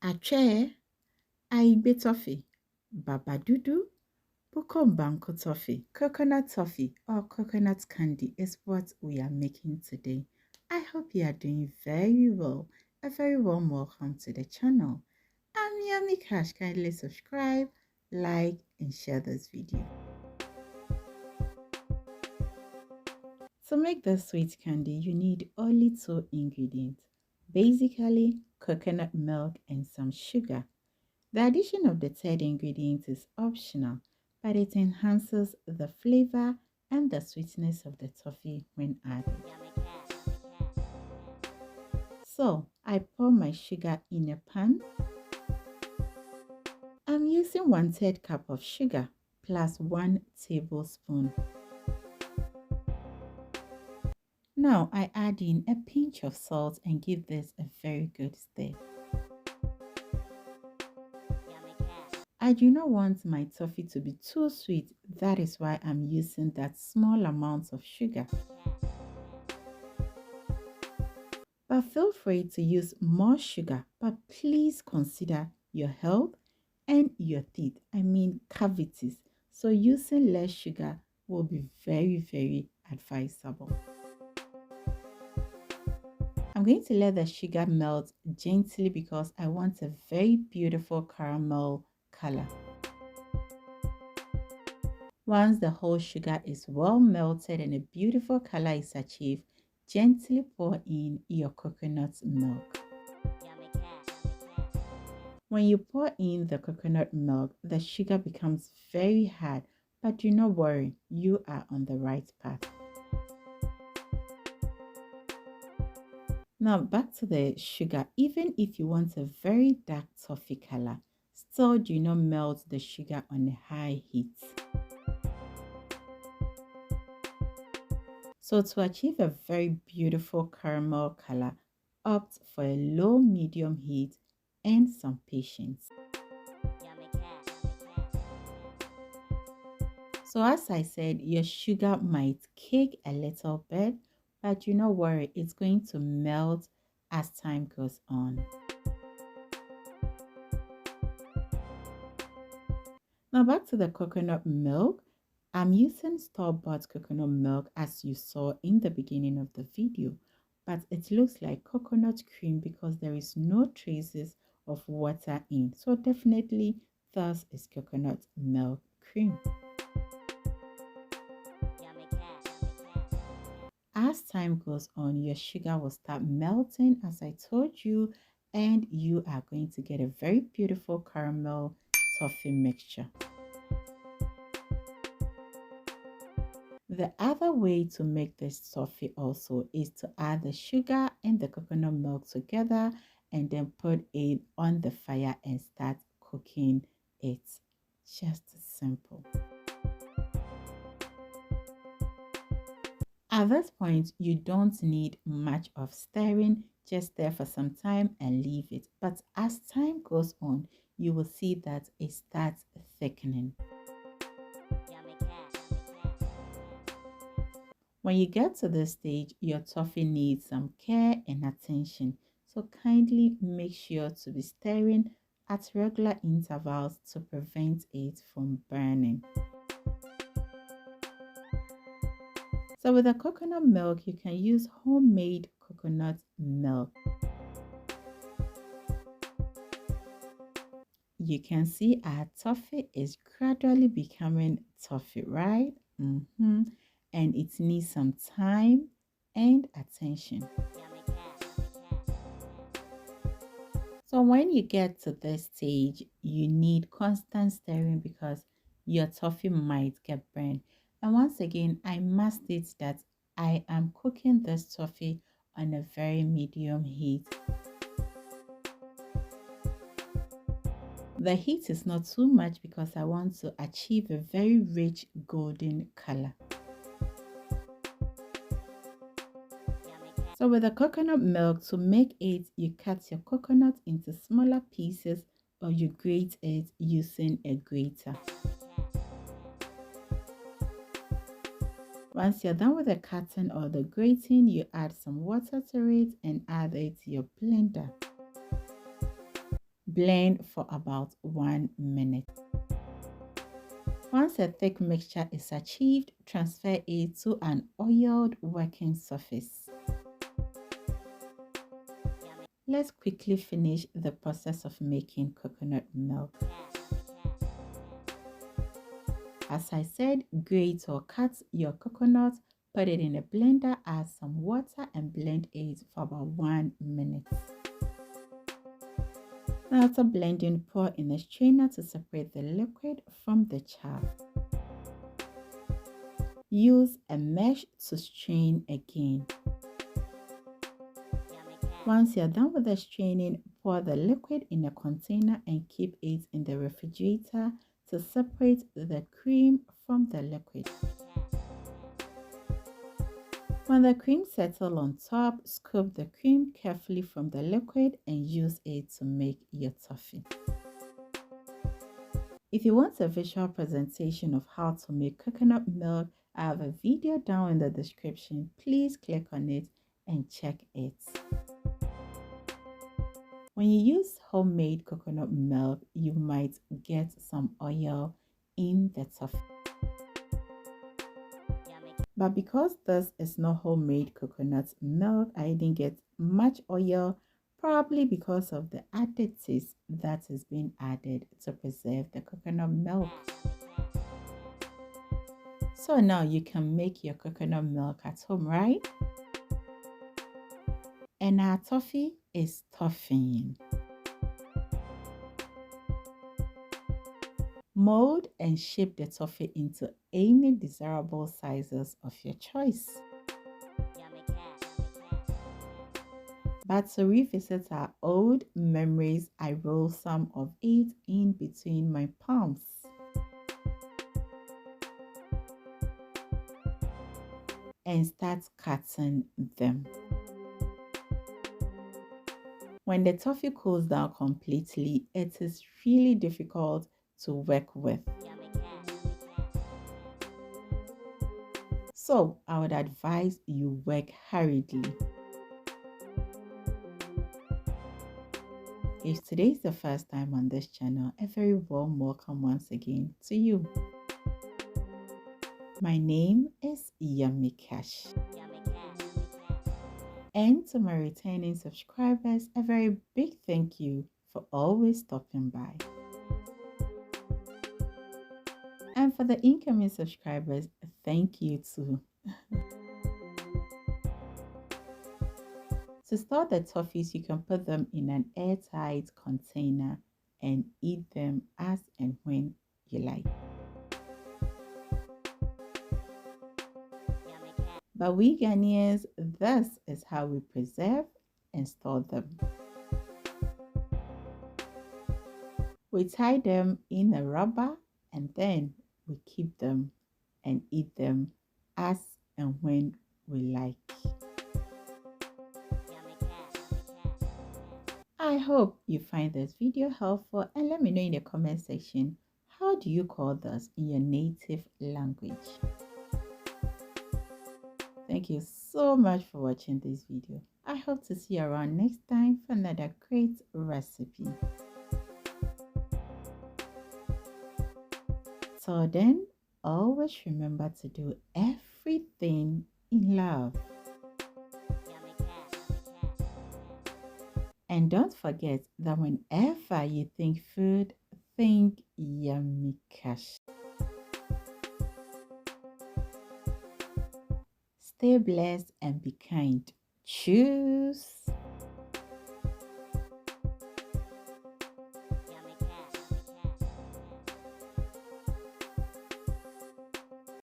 Ache, Aibe Toffee, Babadodo, Bukombanko Toffee, coconut toffee or coconut candy is what we are making today. I hope you are doing very well. A very warm welcome to the channel. I'm Yummy Cash. Kindly subscribe, like, and share this video. To make this sweet candy, you need only 2 ingredients. Basically, coconut milk and some sugar. The addition of the third ingredient is optional, but it enhances the flavor and the sweetness of the toffee when added. So, I pour my sugar in a pan. I'm using 1/3 cup of sugar plus 1 tablespoon. Now, I add in a pinch of salt and give this a very good stir. I do not want my toffee to be too sweet, that is why I'm using that small amount of sugar. But feel free to use more sugar, but please consider your health and your teeth, cavities. So using less sugar will be very advisable. I'm going to let the sugar melt gently because I want a very beautiful caramel color. Once the whole sugar is well melted and a beautiful color is achieved, gently pour in your coconut milk. When you pour in the coconut milk, the sugar becomes very hard, but do not worry, you are on the right path. Now back to the sugar. Even if you want a very dark toffee color, still do not melt the sugar on a high heat. So to achieve a very beautiful caramel color, opt for a low-medium heat and some patience. So as I said, your sugar might cake a little bit, but do not worry, it's going to melt as time goes on. Now back to the coconut milk. I'm using store-bought coconut milk as you saw in the beginning of the video, but it looks like coconut cream because there is no traces of water in. So definitely this is coconut milk cream. As time goes on, your sugar will start melting as I told you, and you are going to get a very beautiful caramel toffee mixture. The other way to make this toffee also is to add the sugar and the coconut milk together and then put it on the fire and start cooking it. Just simple. At this point, you don't need much of stirring, just stir for some time and leave it. But as time goes on, you will see that it starts thickening. When you get to this stage, your toffee needs some care and attention. So kindly make sure to be stirring at regular intervals to prevent it from burning. So with the coconut milk, you can use homemade coconut milk. You can see our toffee is gradually becoming toffee, right? And it needs some time and attention. So when you get to this stage, you need constant stirring because your toffee might get burned. And once again, I must state that I am cooking this toffee on a very medium heat. The heat is not too much because I want to achieve a very rich golden color. So with the coconut milk, to make it, you cut your coconut into smaller pieces or you grate it using a grater. Once you're done with the cutting or the grating, you add some water to it and add it to your blender. Blend for about 1 minute. Once a thick mixture is achieved, transfer it to an oiled working surface. Let's quickly finish the process of making coconut milk. As I said, grate or cut your coconut, put it in a blender, add some water and blend it for about 1 minute. After blending, pour in a strainer to separate the liquid from the chaff. Use a mesh to strain again. Once you're done with the straining, pour the liquid in a container and keep it in the refrigerator to separate the cream from the liquid. When the cream settles on top, scoop the cream carefully from the liquid and use it to make your toffee. If you want a visual presentation of how to make coconut milk, I have a video down in the description. Please click on it and check it. When you use homemade coconut milk, you might get some oil in the toffee. But because this is not homemade coconut milk, I didn't get much oil, probably because of the additives that is being added to preserve the coconut milk. So now you can make your coconut milk at home, right? And our toffee is toffee. Mold and shape the toffee into any desirable sizes of your choice. But to revisit our old memories, I roll some of it in between my palms. And start cutting them. When the toffee cools down completely, it is really difficult to work with. So I would advise you work hurriedly. If today is the first time on this channel, a very warm welcome once again to you. My name is Yummy Cash. And to my returning subscribers, a very big thank you for always stopping by. And for the incoming subscribers, thank you too. To store the toffees, you can put them in an airtight container and eat them as and when you like. But we Ghanaians, this is how we preserve and store them. We tie them in a rubber and then we keep them and eat them as and when we like. I hope you find this video helpful and let me know in the comment section, how do you call this in your native language? Thank you so much for watching this video. I hope to see you around next time for another great recipe. So then, always remember to do everything in love. And don't forget that whenever you think food, think Yummy Cash. Stay blessed and be kind. Cheers.